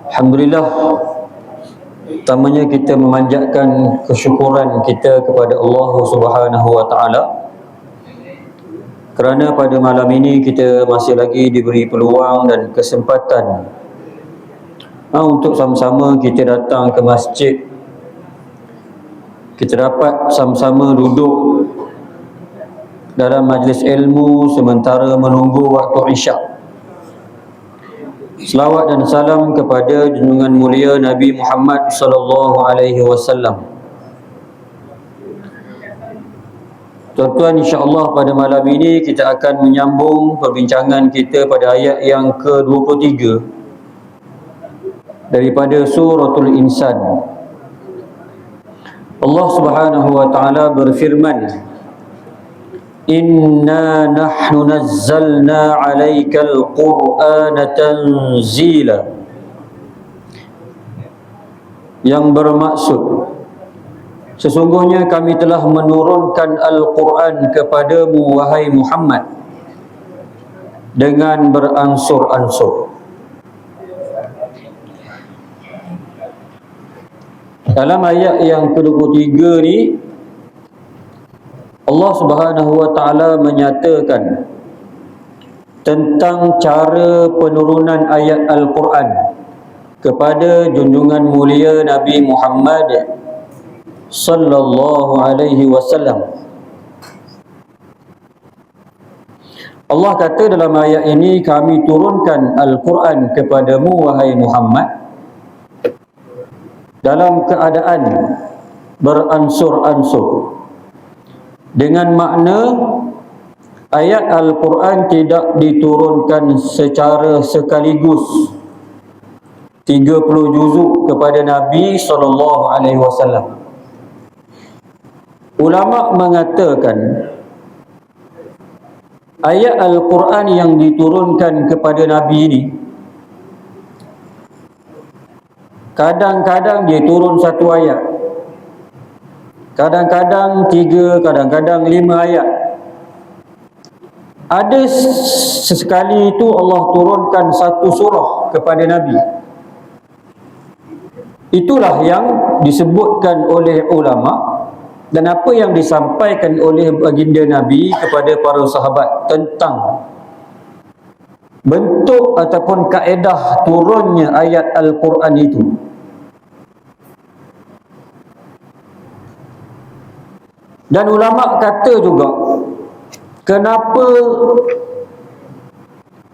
Alhamdulillah, pertamanya kita memanjatkan kesyukuran kita kepada Allah Subhanahu wa taala kerana pada malam ini kita masih lagi diberi peluang dan kesempatan untuk sama-sama kita datang ke masjid. Kita dapat sama-sama duduk dalam majlis ilmu sementara menunggu waktu Isyak. Selawat dan salam kepada junjungan mulia Nabi Muhammad sallallahu alaihi wasallam. Tuan-tuan, insya-Allah pada malam ini kita akan menyambung perbincangan kita pada ayat yang ke-23 daripada suratul Insan. Allah Subhanahu wa taala berfirman, Inna nahnu nazzalna 'alaikal Qur'ana tanzila, yang bermaksud sesungguhnya kami telah menurunkan Al-Quran kepadamu wahai Muhammad dengan beransur-ansur. Dalam ayat yang ke-23 ni Allah Subhanahu wa taala menyatakan tentang cara penurunan ayat Al-Quran kepada junjungan mulia Nabi Muhammad sallallahu alaihi wasallam. Allah kata dalam ayat ini, kami turunkan Al-Quran kepadamu wahai Muhammad dalam keadaan beransur-ansur, dengan makna ayat Al-Quran tidak diturunkan secara sekaligus 30 juzuk kepada Nabi SAW. Ulama mengatakan ayat Al-Quran yang diturunkan kepada Nabi ini kadang-kadang dia turun satu ayat, kadang-kadang 3, kadang-kadang 5 ayat. Ada sesekali itu Allah turunkan satu surah kepada Nabi. Itulah yang disebutkan oleh ulama dan apa yang disampaikan oleh baginda Nabi kepada para sahabat tentang bentuk ataupun kaedah turunnya ayat Al-Quran itu. Dan ulama kata juga, kenapa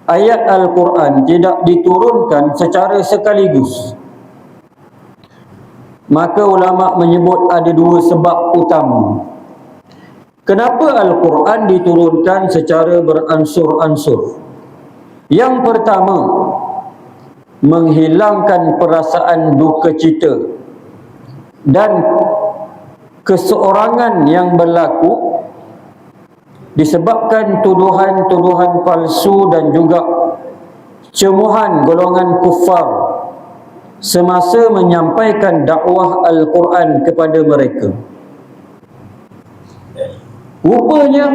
ayat Al-Quran tidak diturunkan secara sekaligus? Maka ulama menyebut ada 2 sebab utama. Kenapa Al-Quran diturunkan secara beransur-ansur? Yang pertama, menghilangkan perasaan duka cita dan keseorangan yang berlaku disebabkan tuduhan-tuduhan palsu dan juga cemuhan golongan kufar semasa menyampaikan dakwah Al-Quran kepada mereka. Rupanya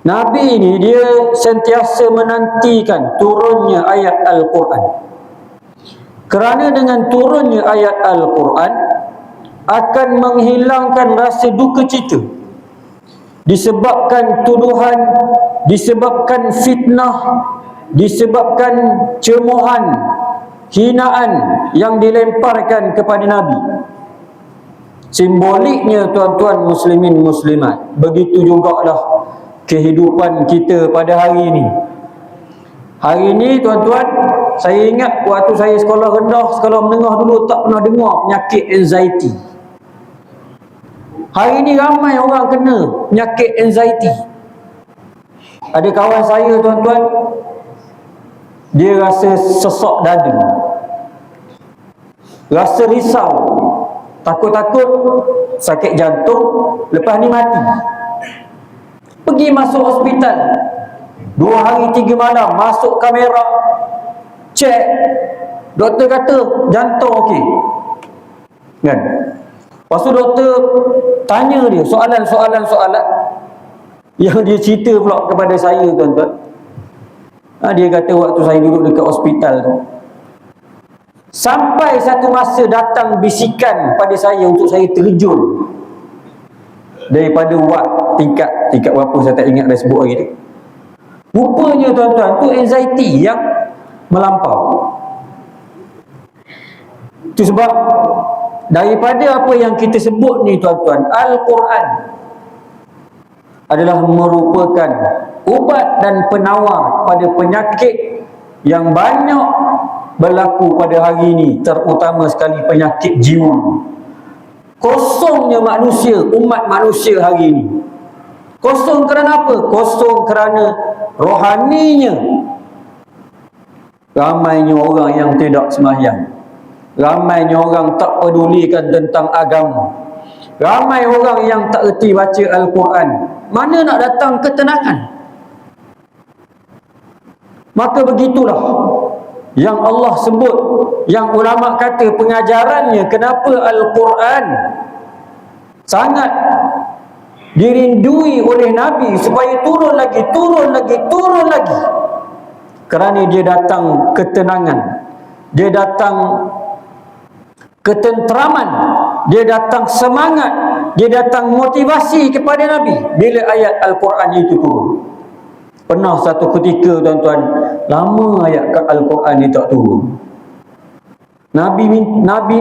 Nabi ini dia sentiasa menantikan turunnya ayat Al-Quran, kerana dengan turunnya ayat Al-Quran akan menghilangkan rasa duka cita disebabkan tuduhan, disebabkan fitnah, disebabkan cemuhan, hinaan yang dilemparkan kepada Nabi. Simboliknya tuan-tuan muslimin muslimat, begitu jugalah kehidupan kita pada hari ini. Hari ini tuan-tuan, saya ingat waktu saya sekolah rendah, sekolah menengah dulu tak pernah dengar penyakit anxiety. Hari ini ramai orang kena penyakit anxiety. Ada kawan saya tuan-tuan, dia rasa sesak dada, rasa risau, takut-takut sakit jantung, lepas ni mati. Pergi masuk hospital 2 hari 3 malam, masuk kamera, cek, doktor kata jantung okey, kan? Lepas tu doktor tanya dia soalan yang dia cerita pula kepada saya tuan-tuan. Dia kata waktu saya duduk dekat hospital tu, Sampai satu masa datang bisikan pada saya untuk saya terjun daripada tingkat berapa saya tak ingat dah sebut lagi tu. Rupanya tuan-tuan, tu anxiety yang melampau. Itu sebab daripada apa yang kita sebut ni tuan-tuan, Al-Quran adalah merupakan ubat dan penawar pada penyakit yang banyak berlaku pada hari ini, terutama sekali penyakit jiwa. Kosongnya manusia, umat manusia hari ini. Kosong kerana apa? Kosong kerana rohaninya. Ramainya orang yang tidak sembahyang. Ramainya orang tak pedulikan tentang agama. Ramai orang yang tak erti baca Al-Quran. Mana nak datang ketenangan? Maka begitulah yang Allah sebut, yang ulama kata pengajarannya, kenapa Al-Quran sangat dirindui oleh Nabi supaya turun lagi, kerana dia datang ketenangan, dia datang ketenteraman, dia datang semangat, dia datang motivasi kepada Nabi bila ayat Al-Quran itu turun. Pernah satu ketika tuan-tuan, lama ayat Al-Quran ni tak turun. Nabi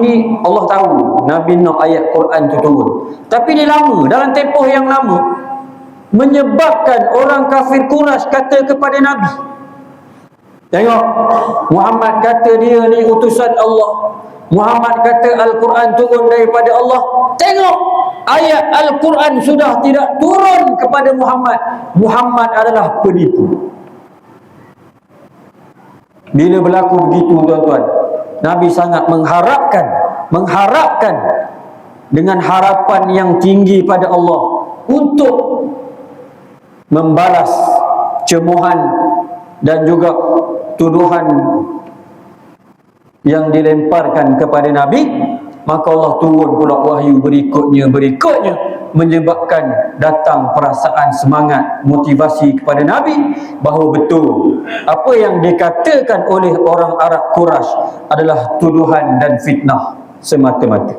ni Allah tahu Nabi nak ayat Quran tu turun, tapi dia lama, dalam tempoh yang lama, menyebabkan orang kafir Quraisy kata kepada Nabi, tengok, Muhammad kata dia ni utusan Allah, Muhammad kata Al-Quran turun daripada Allah, tengok ayat Al-Quran sudah tidak turun kepada Muhammad. Muhammad adalah penipu. Bila berlaku begitu tuan-tuan, Nabi sangat mengharapkan dengan harapan yang tinggi pada Allah untuk membalas cemohan dan juga tuduhan yang dilemparkan kepada Nabi. Maka Allah turun pula wahyu berikutnya, menyebabkan datang perasaan semangat, motivasi kepada Nabi bahawa betul apa yang dikatakan oleh orang Arab Quraisy adalah tuduhan dan fitnah semata-mata.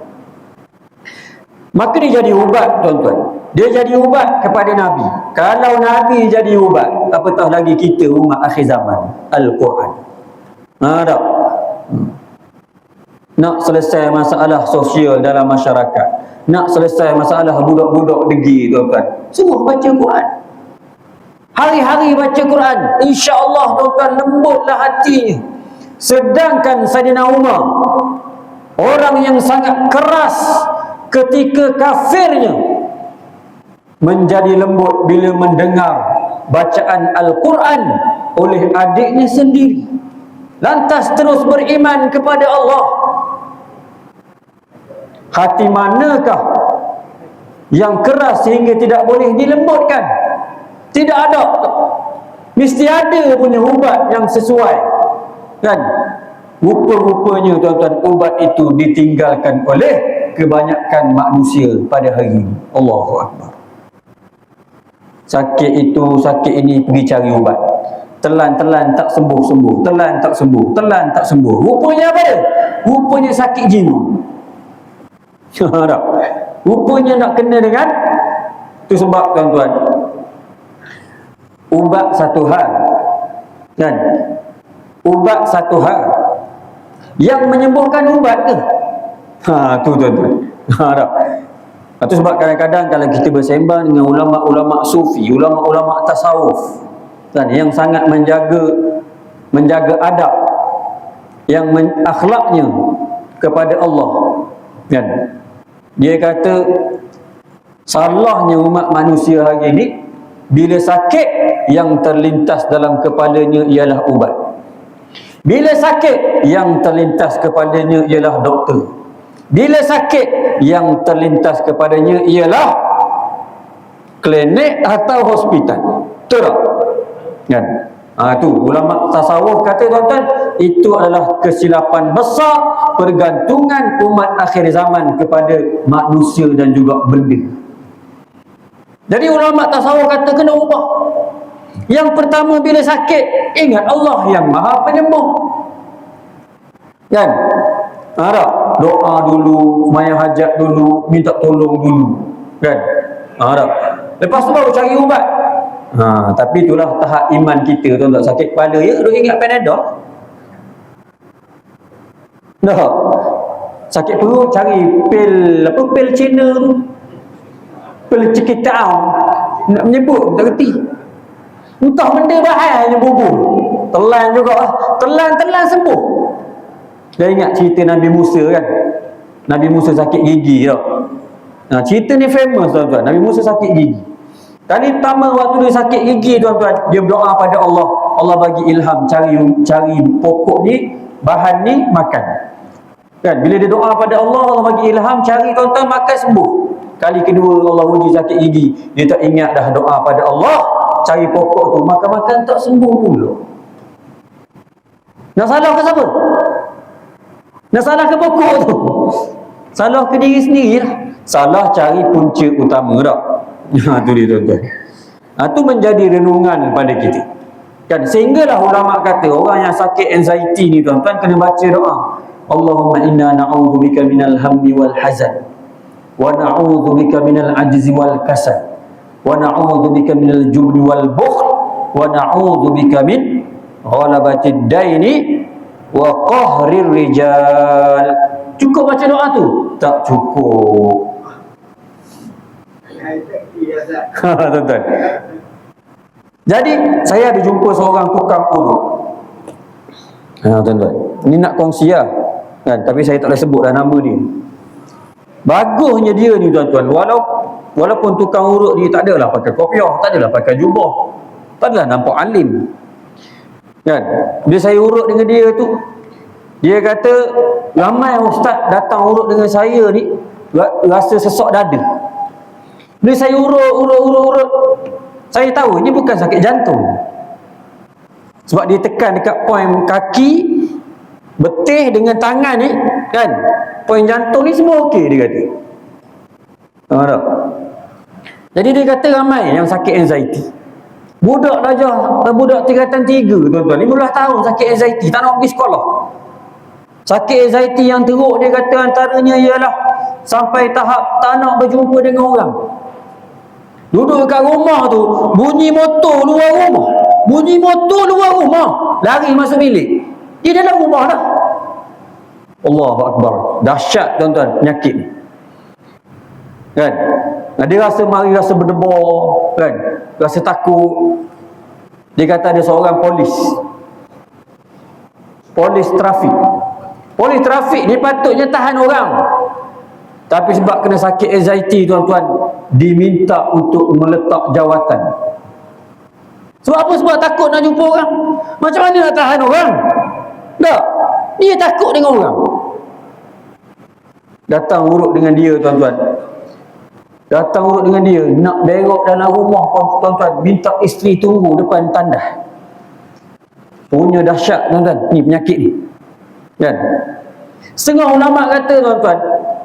Maka dia jadi ubat tuan-tuan, dia jadi ubat kepada Nabi. Kalau Nabi jadi ubat, apatah lagi kita umat akhir zaman, Al-Quran. Tak? Nak selesai masalah sosial dalam masyarakat, nak selesai masalah budak-budak degil tuan-tuan, semua baca Quran. Hari-hari baca Quran, insya-Allah tuan-tuan, lembutlah hatinya. Sedangkan Saidina Umar, orang yang sangat keras ketika kafirnya, menjadi lembut bila mendengar bacaan Al-Quran oleh adiknya sendiri, lantas terus beriman kepada Allah. Hati manakah yang keras sehingga tidak boleh dilembutkan? Tidak ada. Mesti ada punya ubat yang sesuai, kan? Rupa-rupanya tuan-tuan, ubat itu ditinggalkan oleh kebanyakan manusia pada hari ini. Allahu Akbar. Sakit itu, sakit ini, pergi cari ubat. Telan-telan tak sembuh-sembuh, telan tak sembuh, telan tak sembuh. Rupanya apa dia? Rupanya sakit jiwa. Rupanya nak kena dengan itu. Sebab tuan-tuan, ubat satu hal, kan? Ubat satu hal, yang menyembuhkan ubat ke? Tu tuan-tuan. Itu sebab kadang-kadang kalau kita bersembang dengan ulama-ulama sufi, ulama-ulama tasawuf, kan, yang sangat menjaga adab, yang akhlaknya kepada Allah, kan? Dia kata salahnya umat manusia hari ini, bila sakit yang terlintas dalam kepalanya ialah ubat. Bila sakit yang terlintas kepadanya ialah doktor. Bila sakit yang terlintas kepadanya ialah klinik atau hospital. Betul tak? Kan? Tu ulama tasawuf kata tuan-tuan, itu adalah kesilapan besar pergantungan umat akhir zaman kepada manusia dan juga benda. Jadi ulama tasawuf kata kena ubah. Yang pertama, bila sakit, ingat Allah yang Maha Penyembuh. Kan? Tak? Doa dulu, sembahyang hajat dulu, minta tolong dulu. Kan? Tak? Lepas tu baru cari ubat. Tapi itulah tahap iman kita, tuan-tuan. Sakit kepala ya, duk ingat Panadol. Dah. Sakit perut cari pil Cina tu. Pil Cikitau. Nak menyebut tak reti. Entah benda bahaya je bubur. Telan juga lah. Telan sembuh. Dah ingat cerita Nabi Musa kan? Nabi Musa sakit gigi tau. Cerita ni famous tuan-tuan. Nabi Musa sakit gigi. Kali pertama waktu dia sakit gigi tuan-tuan, dia berdoa pada Allah. Allah bagi ilham cari pokok ni, bahan ni, makan. Kan? Bila dia doa pada Allah, Allah bagi ilham cari tuan-tuan, makan sembuh. Kali kedua Allah uji sakit gigi, dia tak ingat dah doa pada Allah, cari pokok tu, makan-makan tak sembuh pula. Nak salah ke siapa? Nak salah ke pokok tu? Salah ke diri sendiri lah. Salah cari punca utama tak? Tu dia tuan-tuan. Tu menjadi renungan pada kita. Kan? Sehinggalah ulama kata orang yang sakit anxiety ni tuan-tuan kena baca doa. Allahumma inna na'udzubika minal hammi wal hazan wa na'udzubika minal ajzi wal kasal wa na'udzubika minal jubni wal bukhl wa na'udzubika min ghalabatid daini wa qahrir rijal. Cukup baca doa tu? Tak cukup. Tuan-tuan. Jadi saya ada jumpa seorang tukang urut. Tuan-tuan, ini nak kongsi lah kan? Tapi saya tak boleh sebut dah nama dia. Bagusnya dia ni tuan-tuan, walaupun tukang urut dia tak adalah pakai kopiah, tak adalah pakai jubah, tak adalah nampak alim kan? Bila saya urut dengan dia tu, dia kata ramai ustaz datang urut dengan saya ni rasa sesak dada. Bila saya urut, saya tahu ini bukan sakit jantung. Sebab dia tekan dekat poin kaki, betih dengan tangan ni kan, poin jantung ni semua okey dia kata. Tak? Jadi dia kata ramai yang sakit anxiety. Budak tingkatan 3 tuan-tuan, 15 tahun sakit anxiety, tak nak pergi sekolah. Sakit anxiety yang teruk dia kata antaranya ialah sampai tahap tak nak berjumpa dengan orang. Duduk kat rumah tu, bunyi motor luar rumah, lari masuk bilik. Dia dalam rumah dah. Allahu Akbar. Dahsyat tuan-tuan penyakit ni. Kan? Dia rasa mari rasa berdebar, kan? Rasa takut. Dia kata ada seorang polis trafik. Polis trafik ni patutnya tahan orang. Tapi sebab kena sakit anxiety tuan-tuan, diminta untuk meletak jawatan. Sebab apa? Sebab takut nak jumpa orang. Macam mana nak tahan orang? Tak. Dia takut dengan orang. Datang urut dengan dia tuan-tuan. Nak berok dalam rumah tuan-tuan, minta isteri tunggu depan tandas. Punya dahsyat tuan-tuan, ni penyakit ni. Kan? Setengah ulama kata tuan-tuan,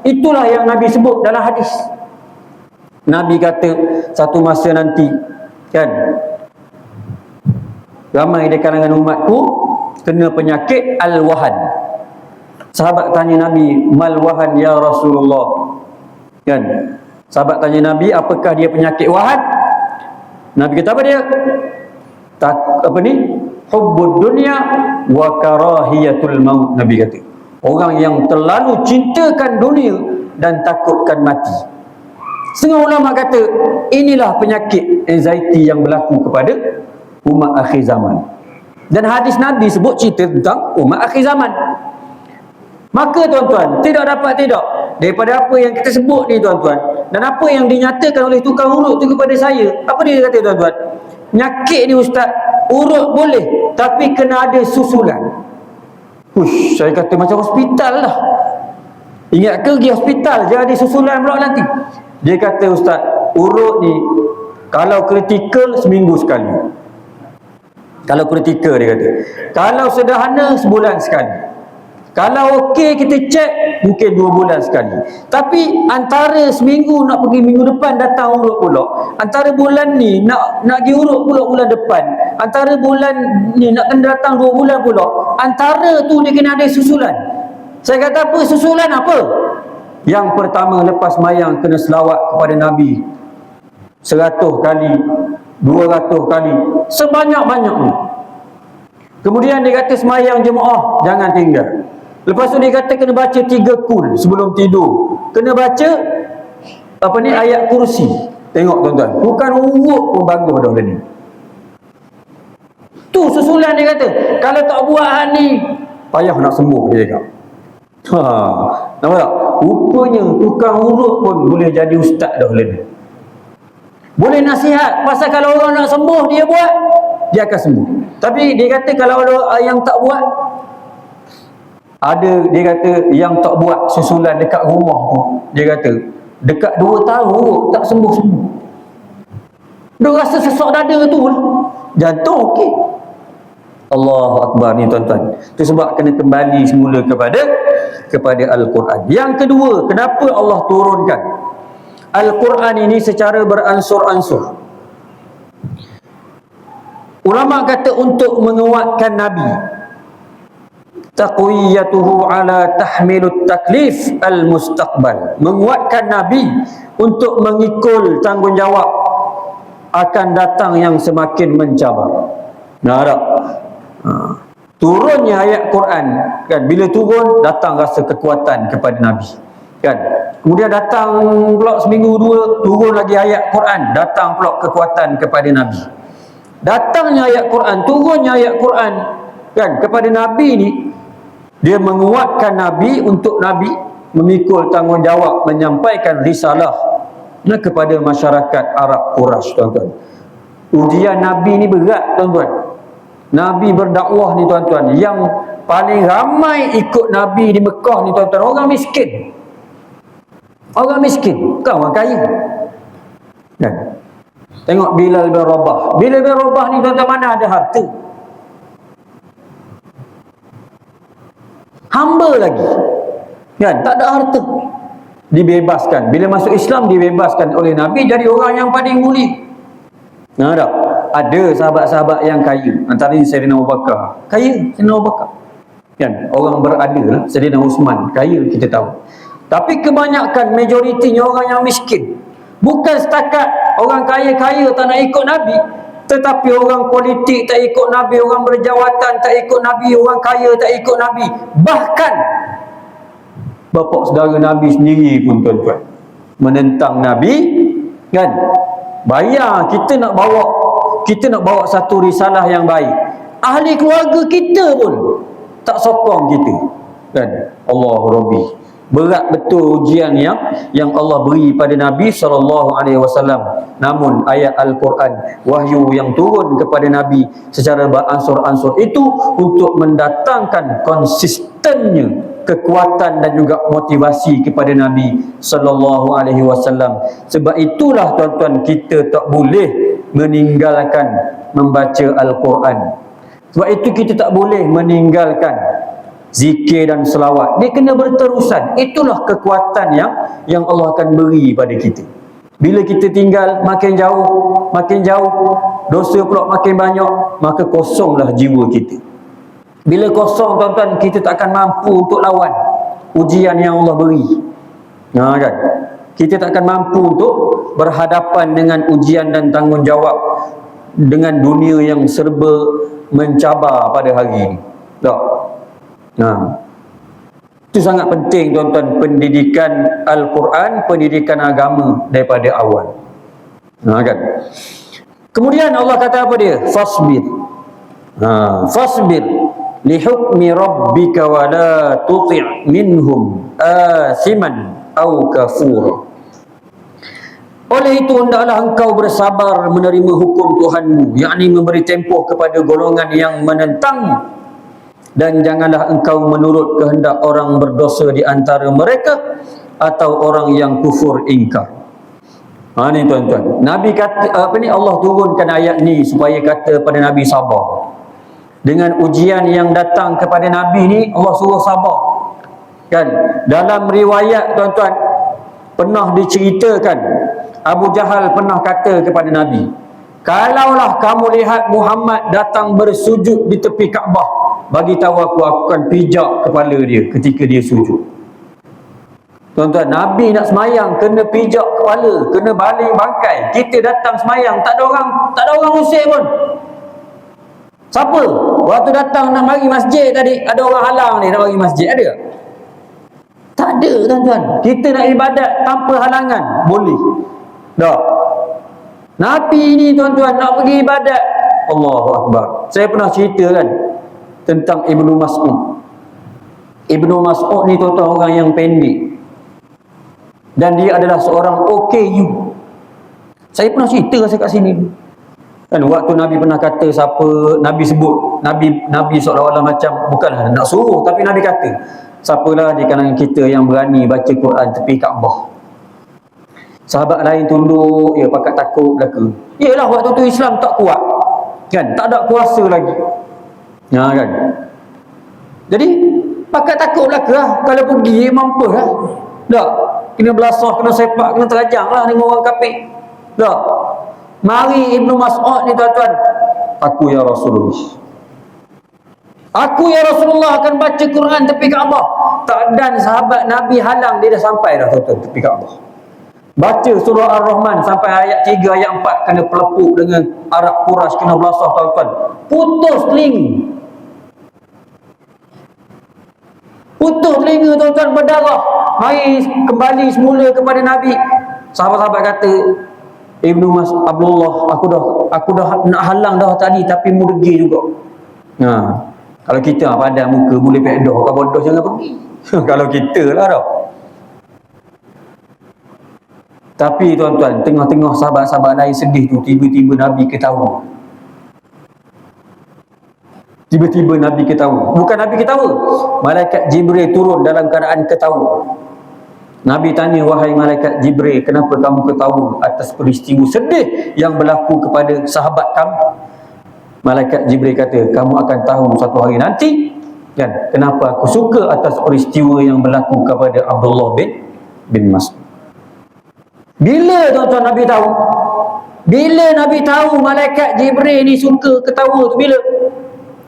itulah yang Nabi sebut dalam hadis. Nabi kata satu masa nanti kan, ramai di kalangan umatku kena penyakit al-wahan. Sahabat tanya Nabi, mal wahan ya Rasulullah? Kan? Sahabat tanya Nabi, apakah dia penyakit wahan? Nabi kata apa dia? Hubbud dunya wa karahiyatul maut. Nabi kata, orang yang terlalu cintakan dunia dan takutkan mati. Setengah ulama kata inilah penyakit anxiety yang berlaku kepada umat akhir zaman. Dan hadis Nabi sebut cerita tentang umat akhir zaman. Maka tuan-tuan, tidak daripada apa yang kita sebut ni tuan-tuan, dan apa yang dinyatakan oleh tukang urut tu kepada saya, apa dia kata tuan-tuan? Penyakit ni ustaz, urut boleh, tapi kena ada susulan. Saya kata macam hospital lah. Ingat ke pergi hospital je ada susulan pula nanti. Dia kata ustaz, urut ni kalau kritikal seminggu sekali. Kalau kritikal dia kata. Kalau sederhana sebulan sekali. Kalau okey kita cek mungkin 2 bulan sekali. Tapi antara seminggu nak pergi minggu depan datang urut pula. Antara bulan ni nak pergi urut pula bulan depan. Antara bulan ni nak kena datang 2 bulan pula. Antara tu dia kena ada susulan. Saya kata apa susulan apa? Yang pertama lepas mayang kena selawat kepada Nabi 100 kali, 200 kali, sebanyak-banyaknya. Kemudian dia kata semayang jemaah jangan tinggal. Lepas tu dia kata kena baca 3 kul sebelum tidur. Kena baca ayat kursi. Tengok tuan-tuan, bukan urut pun bagus dah ni. Tu susulan dia kata. Kalau tak buat hal ni, payah nak sembuh dia cakap. Nampak tak? Rupanya tukang urut pun boleh jadi ustaz dah ni. Boleh nasihat. Pasal kalau orang nak sembuh dia buat, dia akan sembuh. Tapi dia kata kalau ada yang tak buat, ada dia kata yang tak buat susulan dekat rumah tu, dia kata dekat 2 tahun tak sembuh-sembuh. Dia rasa sesak dada tu, jantung okey. Allahu Akbar ni tuan-tuan. Itu sebab kena kembali semula kepada Al-Quran. Yang kedua, kenapa Allah turunkan Al-Quran ini secara beransur-ansur? Ulama kata untuk menguatkan Nabi, taqwiyatuhu ala tahmilut taklif al-mustaqbal, menguatkan Nabi untuk mengikul tanggungjawab akan datang yang semakin mencabar. Nak turunnya ayat Quran kan, bila turun datang rasa kekuatan kepada Nabi kan. Kemudian datang pula seminggu 2 turun lagi ayat Quran, datang pula kekuatan kepada Nabi. Datangnya ayat Quran, turunnya ayat Quran kan kepada Nabi ni, dia menguatkan Nabi untuk Nabi memikul tanggungjawab menyampaikan risalah kepada masyarakat Arab Quraisy, tuan-tuan. Ujian Nabi ni berat, tuan-tuan. Nabi berdakwah ni, tuan-tuan, yang paling ramai ikut Nabi di Mekah ni, tuan-tuan, orang miskin. Orang miskin, bukan orang kaya kan. Tengok Bilal bin Rabah. Bilal bin Rabah ni, tuan-tuan, mana ada harta, hamba lagi kan, tak ada harta, dibebaskan. Bila masuk Islam dibebaskan oleh Nabi, jadi orang yang paling mulia. Nah, ada sahabat-sahabat yang kaya, antaranya Sayyidina Abu Bakar, kaya Sayyidina Abu Bakar kan, orang berada lah. Sayyidina Uthman kaya, kita tahu. Tapi kebanyakan, majoritinya orang yang miskin. Bukan setakat orang kaya-kaya tak nak ikut Nabi, tetapi orang politik tak ikut Nabi, orang berjawatan tak ikut Nabi, orang kaya tak ikut Nabi. Bahkan bapa saudara Nabi sendiri pun, tuan-tuan, menentang Nabi kan. Bayar kita nak bawa satu risalah yang baik, ahli keluarga kita pun tak sokong kita kan. Allah Rabbi, berat betul ujian yang Allah beri pada Nabi SAW. Namun ayat Al-Quran, wahyu yang turun kepada Nabi secara beransur-ansur itu untuk mendatangkan konsistennya kekuatan dan juga motivasi kepada Nabi SAW. Sebab itulah, tuan-tuan, kita tak boleh meninggalkan membaca Al-Quran. Sebab itu kita tak boleh meninggalkan zikir dan selawat. Dia kena berterusan. Itulah kekuatan yang Allah akan beri pada kita. Bila kita tinggal makin jauh, dosa pula makin banyak, maka kosonglah jiwa kita. Bila kosong, tuan-tuan, kita tak akan mampu untuk lawan ujian yang Allah beri. Kan? Kita tak akan mampu untuk berhadapan dengan ujian dan tanggungjawab dengan dunia yang serba mencabar pada hari ini. Tak? Itu sangat penting, tuan-tuan, pendidikan Al-Quran, pendidikan agama daripada awal. Kan? Kemudian Allah kata apa dia? Fasbir. Fasbir li hukmi rabbika wa la tuti' minhum asiman au kafura. Oleh itu hendaklah engkau bersabar menerima hukum Tuhanmu, yakni memberi tempoh kepada golongan yang menentangmu, dan janganlah engkau menurut kehendak orang berdosa di antara mereka atau orang yang kufur ingkar. Ni, tuan-tuan, Nabi kata Allah turunkan ayat ni supaya kata pada Nabi sabar. Dengan ujian yang datang kepada Nabi ni, Allah suruh sabar kan. Dalam riwayat, tuan-tuan, pernah diceritakan Abu Jahal pernah kata kepada Nabi, kalaulah kamu lihat Muhammad datang bersujud di tepi Kaabah, bagi tahu aku akan pijak kepala dia ketika dia sujud. Tuan-tuan, Nabi nak semayang kena pijak kepala, kena baling bangkai. Kita datang semayang tak ada orang usik pun. Siapa? Waktu datang nak mari masjid tadi, ada orang halang ni nak mari masjid, ada? Tak ada, tuan-tuan. Kita nak ibadat tanpa halangan, boleh. Tak. Nabi ni, tuan-tuan, nak pergi ibadat, Allahu Akbar. Saya pernah cerita kan tentang Ibnu Mas'ud. Ibnu Mas'ud ni, tuan-tuan, orang yang pendek, dan dia adalah seorang OKU. Saya pernah cerita saya kat sini kan, waktu Nabi pernah kata siapa, Nabi sebut, Nabi seolah-olah macam, bukanlah nak suruh, tapi Nabi kata, siapalah di kalangan kita yang berani baca Quran tepi Kaabah. Sahabat lain tunduk, ya pakat takut belaka. Yalah, waktu tu Islam tak kuat kan, tak ada kuasa lagi, ya kan. Jadi pakat takut belaka lah. Kalau pergi mampus lah. Tak, kena belasah, kena sepak, kena terajang lah dengan orang kafir. Tak. Mari Ibnu Mas'ud ni, tuan-tuan, aku ya Rasulullah, aku ya Rasulullah akan baca Quran tepi Kaabah. Tak, dan sahabat Nabi halang, dia dah sampai dah, tuan-tuan, tepi Kaabah. Baca surah Ar-Rahman sampai ayat 3, ayat 4, kena pelepuk dengan Arab Quraisy, kena belasah, tuan-tuan. Putus telinga. Putus telinga, tuan-tuan, berdarah. Mari kembali semula kepada Nabi. Sahabat-sahabat kata, Ibnu Mas Abdullah, aku dah nak halang dah tadi, tapi mu degi juga. Kalau kita padan muka boleh pedah, kalau bodoh jangan pergi. Kalau kita lah dah. Tapi tuan-tuan, tengah-tengah sahabat-sahabat lain sedih tu, tiba-tiba Nabi ketawa. Tiba-tiba Nabi ketawa. Bukan Nabi ketawa, malaikat Jibril turun dalam keadaan ketawa. Nabi tanya, wahai malaikat Jibril, kenapa kamu ketawa atas peristiwa sedih yang berlaku kepada sahabat kamu? Malaikat Jibril kata, kamu akan tahu satu hari nanti kan, kenapa aku suka atas peristiwa yang berlaku kepada Abdullah bin Mas'ud. Bila, tuan-tuan, Nabi tahu? Bila Nabi tahu malaikat Jibril ni suka ketawa tu? Bila?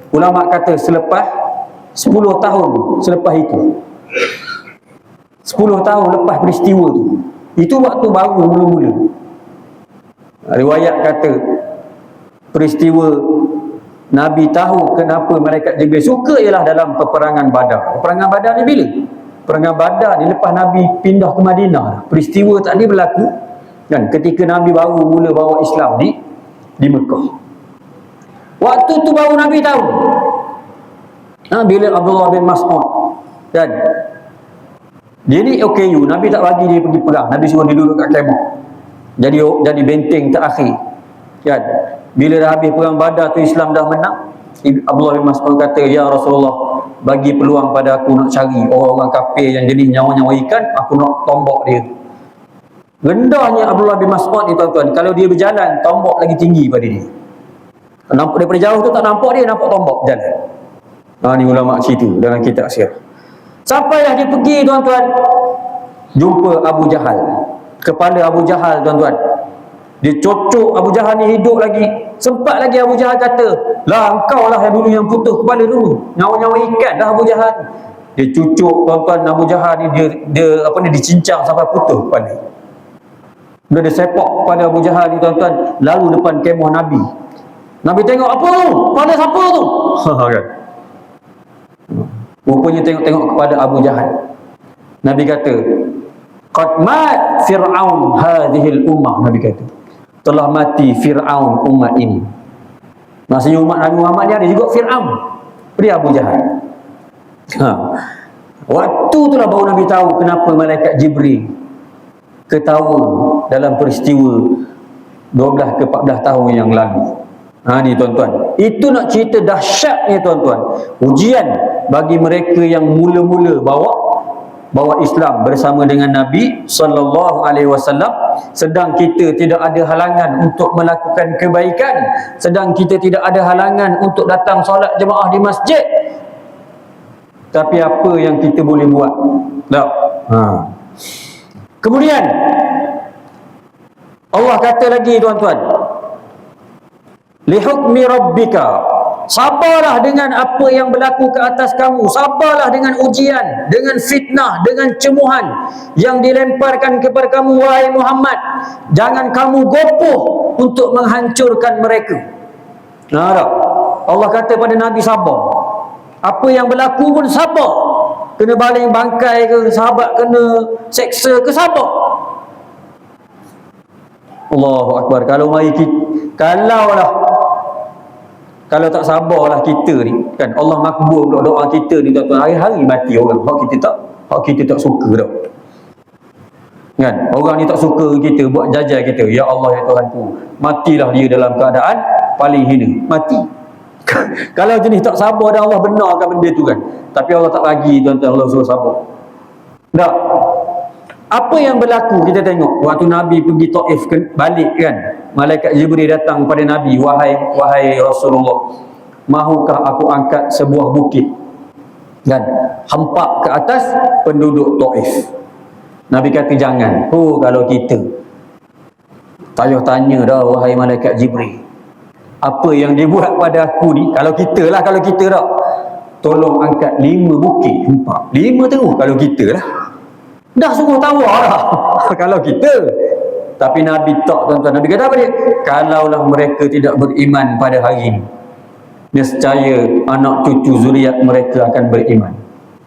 Ulama kata selepas 10 tahun selepas itu. 10 tahun lepas peristiwa tu. Itu waktu baru mula-mula. Riwayat kata peristiwa Nabi tahu kenapa malaikat Jibril suka ialah dalam peperangan Badar. Peperangan Badar ni bila? Peperangan Badar ni lepas Nabi pindah ke Madinah. Peristiwa tadi berlaku kan ketika Nabi baru mula bawa Islam di Mekah. Waktu tu baru Nabi tahu. Bila Abdullah bin Mas'ud kan, dia ni OKU, Nabi tak bagi dia pergi perang. Nabi suruh dia duduk kat kemah, jadi benteng terakhir kan. Bila dah habis perang Badar tu, Islam dah menang, Abdullah bin Mas'ud kata, ya Rasulullah, bagi peluang pada aku nak cari orang-orang kafir yang jadi nyawa-nyawa ikan, aku nak tombok dia. Rendahnya Abdullah bin Mas'ud ni, tuan-tuan, kalau dia berjalan, tombok lagi tinggi pada dia. Nampak daripada jauh tu tak nampak dia, nampak tombok jalan. Ni ulama cerita dalam kitab sirah. Sampailah dia pergi, tuan-tuan, jumpa Abu Jahal. Kepala Abu Jahal, tuan-tuan, dia cocok Abu Jahal ni hidup lagi. Sempat lagi Abu Jahal kata, lah engkau lah yang dulu yang putus kepala dulu, nyawa-nyawa ikan dah Abu Jahal. Dia cucuk, tuan-tuan, Abu Jahal ni dia dicincang sampai putus kepala. Dia sepak kepala Abu Jahal ni, tuan-tuan, lalu depan kemah Nabi. Nabi tengok, apa tu? Kepala siapa tu? Kan? Rupanya tengok kepada Abu Jahal. Nabi kata, qad mat Fir'aun hadhil ummah. Nabi kata, telah mati Fir'aun umat ini. Maksudnya umat Nabi Muhammad ni ada juga Fir'aun. Dia Abu Jahal. Waktu itulah baru Nabi tahu kenapa malaikat Jibril ketawa dalam peristiwa 12 ke 14 tahun yang lalu. Ni tuan-tuan, itu nak cerita dahsyatnya, tuan-tuan, ujian bagi mereka yang mula-mula bawa Islam bersama dengan Nabi SAW, sedang kita tidak ada halangan untuk melakukan kebaikan, sedang kita tidak ada halangan untuk datang solat jemaah di masjid. Tapi apa yang kita boleh buat? Tak. Kemudian Allah kata lagi, tuan-tuan, li hukmi rabbika, Sabarlah dengan apa yang berlaku ke atas kamu. Sabarlah dengan ujian, dengan fitnah, dengan cemuhan yang dilemparkan kepada kamu, wahai Muhammad. Jangan kamu gopoh untuk menghancurkan mereka. Nah, tak? Allah kata pada Nabi sabar. Apa yang berlaku pun sabar. Kena baling bangkai ke, sahabat kena seksa ke, sabar. Allahu Akbar. Kalau tak sabarlah kita ni kan, Allah makbul pula doa kita ni tuan-tuan. Hari-hari mati orang hak kita tak suka dah kan. Orang ni tak suka kita, buat jajal kita, ya Allah ya Tuhanku, matilah dia dalam keadaan paling hina, mati. Kalau jenis tak sabar dah, Allah benarkan benda tu kan. Tapi Allah tak bagi tuan-tuan, Allah suruh sabar. Tak. Apa yang berlaku kita tengok waktu Nabi pergi Taif balik kan. Malaikat Jibril datang pada Nabi, wahai Rasulullah, mahukah aku angkat sebuah bukit kan, hempak ke atas penduduk Taif? Nabi kata jangan. Kalau kita tak payah tanya dah, wahai Malaikat Jibril, apa yang dia buat pada aku ni, kalau kita tak, tolong angkat 5 bukit hempak. 5 terus kalau kita lah. Dah suruh tawar lah kalau kita. Tapi Nabi tak, tuan-tuan. Nabi kata apa dia? Kalaulah mereka tidak beriman pada hari ini, nescaya anak cucu zuriat mereka akan beriman.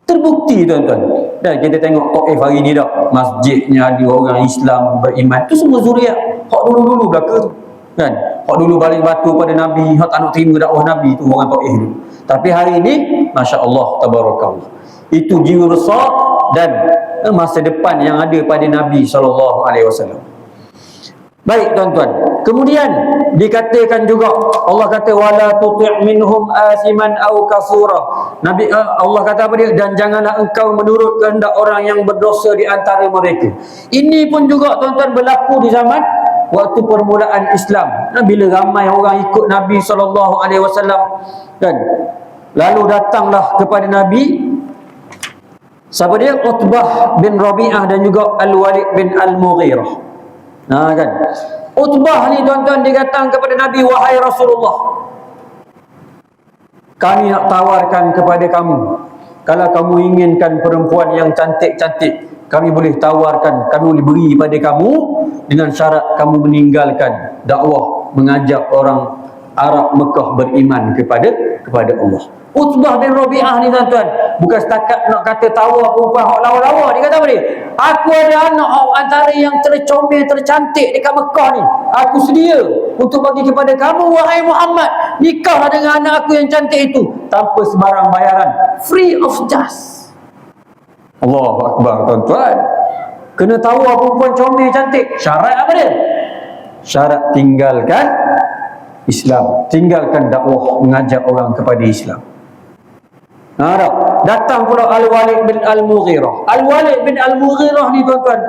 Terbukti tuan-tuan. Dan kita tengok Taif hari ni dah, masjidnya ada orang Islam beriman. Tu semua zuriat hak dulu-dulu belaka tu kan. Hak dulu baling batu pada Nabi, hak tak nak terima dakwah Nabi tu orang Taif tu. Tapi hari ini Masya Allah, tabarakallah, itu jiwa besar dan masa depan yang ada pada Nabi SAW. Baik tuan-tuan. Kemudian dikatakan juga, Allah kata wala tuti' minhum asiman au kafura. Nabi Allah kata apa dia? Dan janganlah engkau menurut kehendak orang yang berdosa di antara mereka. Ini pun juga tuan-tuan berlaku di zaman waktu permulaan Islam. Bila ramai orang ikut Nabi SAW kan. Lalu datanglah kepada Nabi, siapa dia? Utbah bin Rabi'ah dan juga Al-Walid bin Al-Mughirah. Nah kan, Utbah ni tuan-tuan, dia datang kepada Nabi, wahai Rasulullah, kami nak tawarkan kepada kamu, kalau kamu inginkan perempuan yang cantik-cantik, kami boleh tawarkan, kami boleh beri pada kamu dengan syarat kamu meninggalkan dakwah mengajak orang Arab Mekah beriman kepada Allah. Utbah bin Rabi'ah ni tuan-tuan, bukan setakat nak kata tawar perempuan hak lawa-lawa. Dia kata apa dia? Aku ada anak antara yang tercomel, tercantik dekat Mekah ni. Aku sedia untuk bagi kepada kamu, wahai Muhammad. Nikahlah dengan anak aku yang cantik itu tanpa sebarang bayaran, free of charge. Allahu Akbar tuan-tuan. Kena tawar perempuan comel cantik. Syarat apa dia? Syarat tinggalkan Islam, tinggalkan dakwah mengajak orang kepada Islam. Datang pula Al-Walid bin Al-Mughirah. Al-Walid bin Al-Mughirah ni tuan-tuan,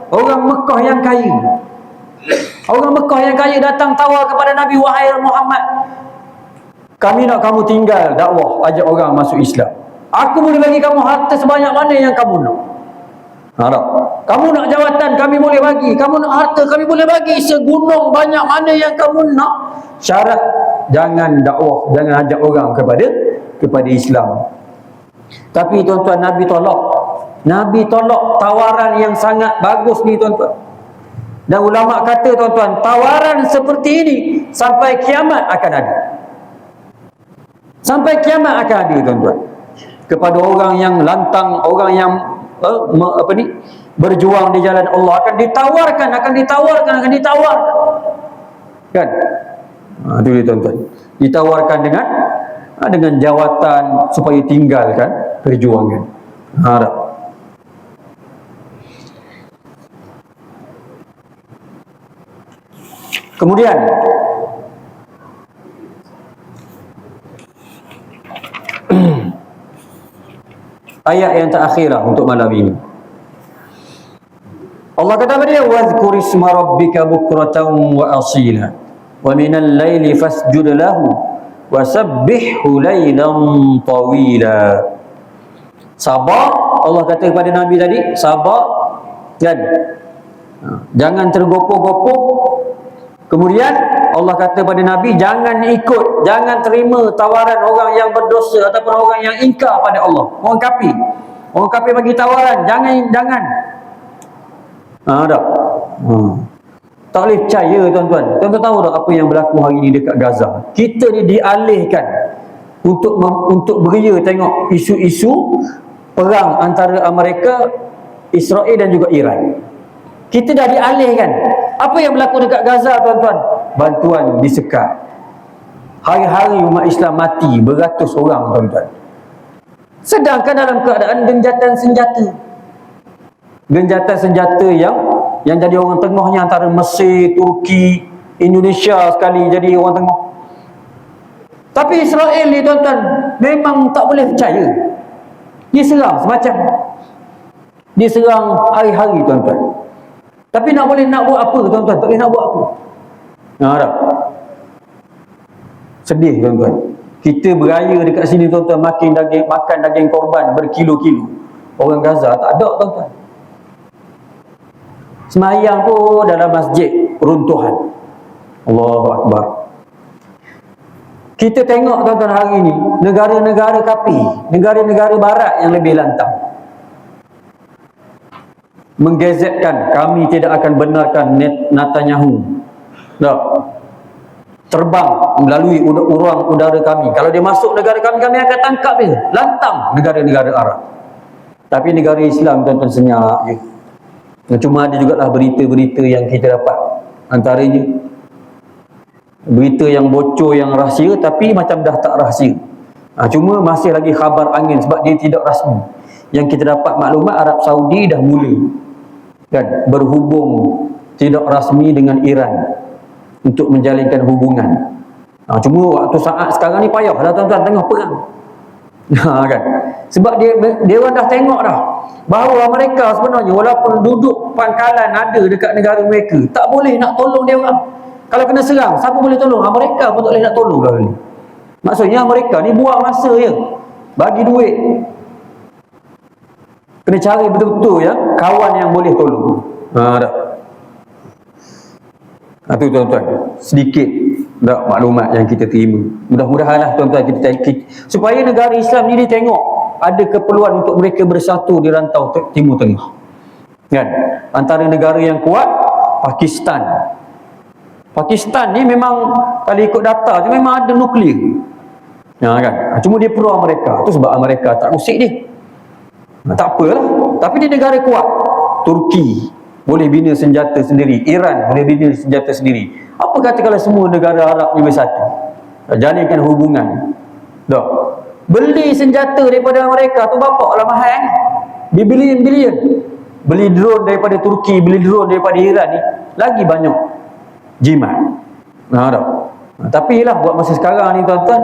orang Mekah yang kaya. Orang Mekah yang kaya datang tawar kepada Nabi, wahai Muhammad, kami nak kamu tinggal dakwah, ajak orang masuk Islam. Aku boleh bagi kamu harta sebanyak mana yang kamu nak. Kamu nak jawatan, kami boleh bagi. Kamu nak harta, kami boleh bagi. Segunung banyak mana yang kamu nak. Syarat jangan dakwah, jangan ajak orang kepada Islam. Tapi tuan-tuan, Nabi tolak. Nabi tolak tawaran yang sangat bagus ni tuan-tuan. Dan ulama kata tuan-tuan, tawaran seperti ini sampai kiamat akan ada. Sampai kiamat akan ada tuan-tuan. Kepada orang yang lantang, orang yang berjuang di jalan Allah, akan ditawarkan. Kan? Itu dia tuan-tuan. Ditawarkan dengan jawatan supaya tinggalkan perjuangan. Harap. Kemudian ayat yang terakhirlah untuk malam ini. Allah kata apa dia? Wadhkur isma rabbika bukratan wa asila wa minal laili fasjud lahu wasabbihu laylan tawila. Sabar, Allah kata kepada Nabi tadi, sabar kan. Jangan tergopoh-gopoh Kemudian Allah kata pada Nabi, jangan ikut, jangan terima tawaran orang yang berdosa ataupun orang yang ingkar pada Allah. Orang kafir. Orang kafir bagi tawaran, jangan. Tak. Tak boleh percaya tuan-tuan. Tuan-tuan tahu tak apa yang berlaku hari ini dekat Gaza? Kita ni dialihkan untuk beria tengok isu-isu perang antara Amerika, Israel dan juga Iran. Kita dah dialihkan. Apa yang berlaku dekat Gaza tuan-tuan? Bantuan disekat. Hari-hari umat Islam mati beratus orang tuan-tuan. Sedangkan dalam keadaan genjatan senjata. Genjatan senjata yang jadi orang tengahnya antara Mesir, Turki, Indonesia sekali jadi orang tengah. Tapi Israel ni tuan-tuan memang tak boleh percaya. Dia serang semacam. Dia serang hari-hari tuan-tuan. Tapi nak buat apa tuan-tuan? Tak boleh nak buat apa. Tak. Sedih tuan-tuan. Kita beraya dekat sini tuan-tuan, makan daging korban berkilo-kilo. Orang Gaza tak ada tuan-tuan. Semayang pun dalam masjid runtuhan. Allahu Akbar. Kita tengok tuan-tuan hari ni negara-negara kafir, negara-negara barat yang lebih lantang menggazetkan, kami tidak akan benarkan Netanyahu terbang melalui ruang udara kami. Kalau dia masuk negara kami akan tangkap dia. Lantang negara-negara Arab. Tapi negara Islam tuan-tuan senyap je. Cuma ada jugalah berita-berita yang kita dapat. Antaranya berita yang bocor, yang rahsia, tapi macam dah tak rahsia. Cuma masih lagi khabar angin sebab dia tidak rasmi. Yang kita dapat maklumat, Arab Saudi dah mula berhubung tidak rasmi dengan Iran untuk menjalinkan hubungan. Cuma waktu saat sekarang ni payah dah tuan-tuan tengah perang. Kan? Sebab dia orang dah tengok dah bahawa mereka sebenarnya walaupun duduk pangkalan ada dekat negara mereka, tak boleh nak tolong dia orang. Kalau kena serang, siapa boleh tolong? Mereka pun tak boleh nak tolong dah ni. Maksudnya mereka ni buang masa je, bagi duit. Kena cari betul-betul ya kawan yang boleh tolong. Itu tuan-tuan sedikit maklumat yang kita terima. Mudah-mudahanlah tuan-tuan kita supaya negara Islam ni dia tengok ada keperluan untuk mereka bersatu di rantau Timur Tengah. Kan? Antara negara yang kuat Pakistan. Pakistan ni memang kalau ikut data tu memang ada nuklear. Kan? Cuma dia pro Amerika. Tu sebab Amerika tak usik dia. Tak apalah. Tapi dia negara kuat. Turki boleh bina senjata sendiri. Iran boleh bina senjata sendiri. Apa kata kalau semua negara Arab ni bersatu? Jalinkan hubungan. Dah. Beli senjata daripada mereka tu bapaklah mahal. Bilion-bilion. Beli drone daripada Turki, beli drone daripada Iran ni lagi banyak jimat. Tapi lah buat masa sekarang ni tuan-tuan,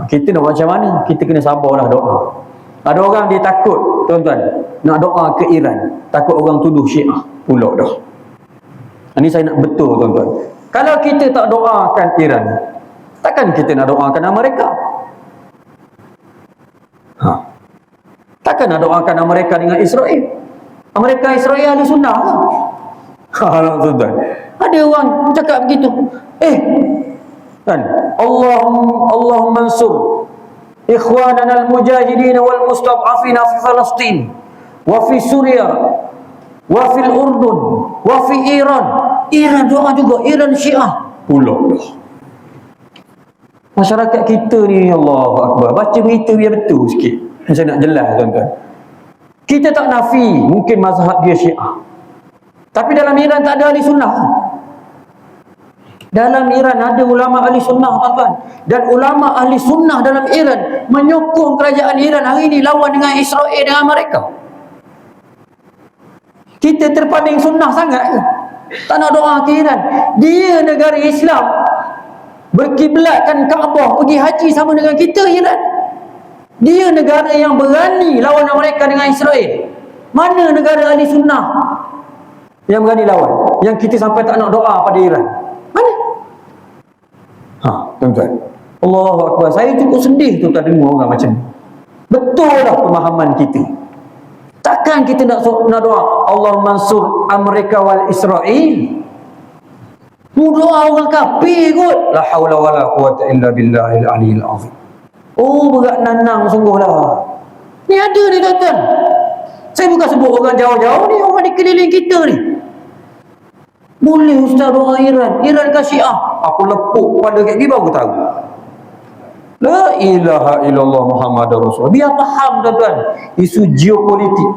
kita nak macam mana? Kita kena sabarlah doa. Ada orang dia takut tuan-tuan nak doa ke Iran, takut orang tuduh Syiah pula dah. Ini saya nak betul tuan-tuan. Kalau kita tak doakan Iran, takkan kita nak doakan Amerika? Takkan nak doakan Amerika dengan Israel? Amerika Israel ahli sunnah lah. Tuan-tuan, ada orang cakap begitu. Kan? Allahumma ansur ikhwanana al-mujahidin wal mustad'afina fi Palestin wa fi Suria wa fi Urdun wa fi Iran. Iran doa juga, Iran Syiah pula. Masyarakat kita ni, Allahu Akbar, baca berita biar betul sikit. Saya nak jelas tuan-tuan. Kita tak nafi mungkin mazhab dia Syiah, tapi dalam Iran tak ada ahli sunnah. Dalam Iran ada ulama ahli sunnah tuan-tuan. Dan ulama ahli sunnah dalam Iran menyokong kerajaan Iran hari ini lawan dengan Israel dengan Amerika. Kita terpanding sunnah sangat ke? Tak nak doa ke Iran. Dia negara Islam, berkiblatkan Kaabah, pergi haji sama dengan kita Iran. Dia negara yang berani lawan Amerika dengan Israel. Mana negara ahli sunnah yang berani lawan? Yang kita sampai tak nak doa pada Iran. Mana? Tuan-tuan, Allahu Akbar. Saya cukup sedih tuan-tuan dengar orang macam ni. Betul lah pemahaman kita. Takkan kita nak doa Allahumma ansur Amerika wal Israel? Doa orang kafir kot. La haula wala quwata illa billahil aliyil azim. Oh, berat nanang sungguhlah. Ni ada ni tuan-tuan. Saya bukan sebut orang jauh-jauh ni, orang di keliling kita ni. Boleh ustaz doa Iran ke Syiah? Aku lepuk pada kat gini baru tahu. La ilaha illallah Muhammadur Rasulullah. Biar faham tuan-tuan isu geopolitik.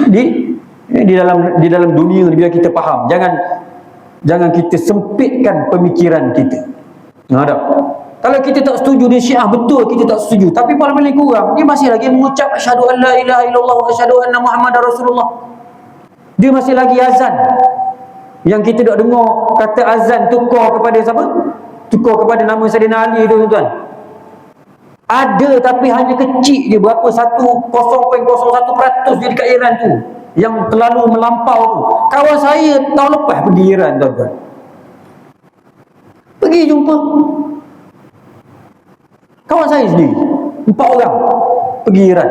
Di dalam dunia ni biar kita faham. Jangan kita sempitkan pemikiran kita. Ada. Kalau kita tak setuju di Syiah, betul kita tak setuju. Tapi paling kurang dia masih lagi mengucap asyhadu an la ilaha illallah wa asyhadu anna Muhammadar Rasulullah. Dia masih lagi azan. Yang kita tak dengar kata azan tukar kepada siapa? Tukar kepada nama Sayyidina Ali tu tuan-tuan. Ada tapi hanya kecil je, berapa 0.01% je dekat Iran tu yang terlalu melampau tu. Kawan saya tahun lepas pergi Iran tuan-tuan. Pergi jumpa kawan saya sendiri, 4 orang pergi Iran.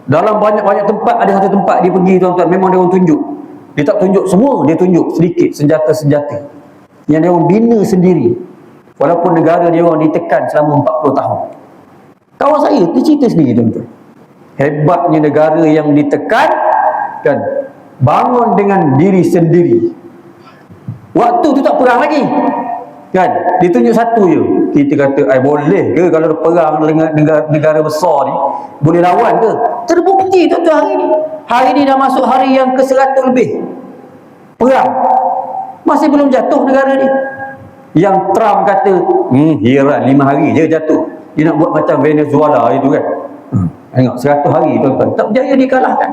Dalam banyak-banyak tempat, ada satu tempat dia pergi tuan-tuan, memang dia orang tunjuk. Dia tak tunjuk semua, dia tunjuk sedikit senjata-senjata yang dia orang bina sendiri, walaupun negara dia orang ditekan selama 40 tahun. Kawan saya dia cerita sendiri tuan-tuan, hebatnya negara yang ditekan kan bangun dengan diri sendiri. Waktu tu tak perang lagi kan, ditunjuk satu je. Kita kata, boleh ke kalau perang dengan negara besar ni, boleh lawan ke? Terbukti tuan-tuan hari ni. Hari ni dah masuk hari yang ke-100 lebih perang, masih belum jatuh negara ni. Yang Trump kata Iran 5 hari je jatuh. Dia nak buat macam Venezuela itu kan. Tengok 100 hari tuan-tuan, tak berjaya dikalahkan.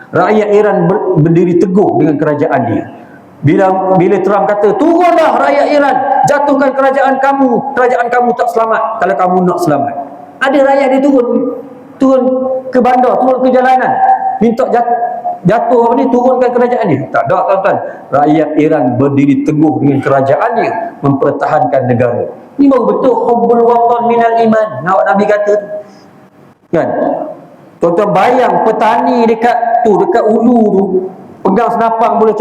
Rakyat Iran berdiri teguh dengan kerajaan dia. Bila Trump kata, turunlah rakyat Iran, jatuhkan kerajaan kamu tak selamat kalau kamu nak selamat. Ada rakyat dia turun ke bandar, turun ke jalanan, minta jatuh apa ni, turunkan kerajaan dia. Tak ada tuan-tuan. Rakyat Iran berdiri teguh dengan kerajaannya, mempertahankan negara. Ini baru betul hubbul watan minal iman. Nabi kata tu kan. Tuan-tuan bayang petani dekat ulu tu, pegang senapang boleh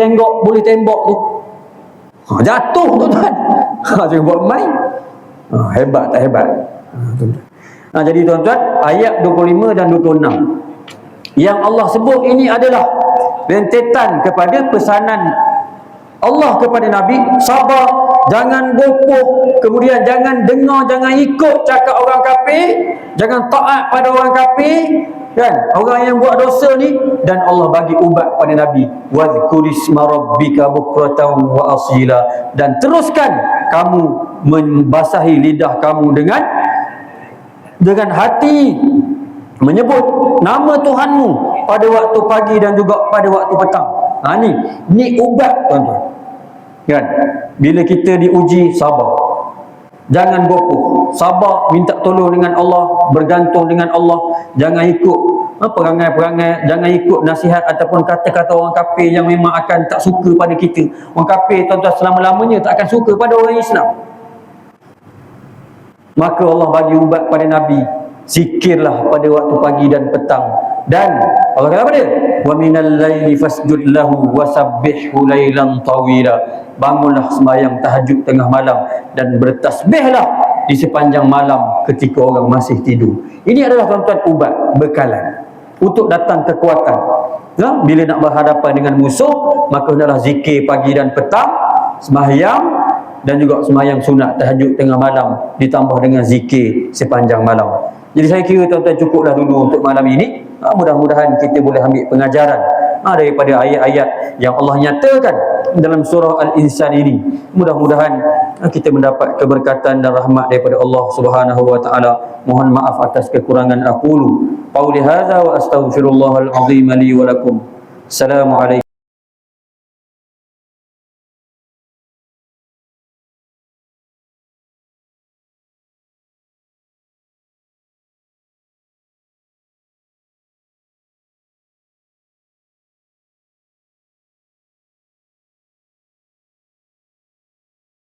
tembok tu. Jatuh tuan-tuan. Jangan buat main. Hebat tak hebat? Jadi tuan-tuan, ayat 25 dan 26 yang Allah sebut ini adalah rentetan kepada pesanan Allah kepada Nabi, sabar, jangan gopoh, kemudian jangan dengar, jangan ikut cakap orang kafir, jangan taat pada orang kafir kan, orang yang buat dosa ni. Dan Allah bagi ubat pada Nabi, wadhkurisma rabbika bukratan wa asila, dan teruskan kamu membasahi lidah kamu dengan hati, menyebut nama Tuhanmu pada waktu pagi dan juga pada waktu petang. Ni ubat tuan-tuan kan. Bila kita diuji, sabar, jangan gopoh, sabar, minta tolong dengan Allah, bergantung dengan Allah. Jangan ikut perangai-perangai, jangan ikut nasihat ataupun kata-kata orang kafir yang memang akan tak suka pada kita. Orang kafir tuan-tuan selama-lamanya tak akan suka pada orang Islam. Maka Allah bagi ubat pada Nabi, zikirlah pada waktu pagi dan petang. Dan Allah kata apa dia? Wa minal laili fasjud lahu wasabbihhu lailan tawila. Bangunlah sembahyang tahajud tengah malam dan bertasbihlah di sepanjang malam ketika orang masih tidur. Ini adalah tuan-tuan ubat, bekalan untuk datang kekuatan. Bila nak berhadapan dengan musuh, maka hendaklah zikir pagi dan petang, sembahyang dan juga sembahyang sunat tahajud tengah malam ditambah dengan zikir sepanjang malam. Jadi saya kira tuan-tuan cukuplah dulu untuk malam ini. Mudah-mudahan kita boleh ambil pengajaran daripada ayat-ayat yang Allah nyatakan dalam surah Al-Insan ini. Mudah-mudahan kita mendapat keberkatan dan rahmat daripada Allah Subhanahu wa taala. Mohon maaf atas kekurangan aku. Qauli hadza wa astaghfirullahal azim li wa lakum. Assalamualaikum.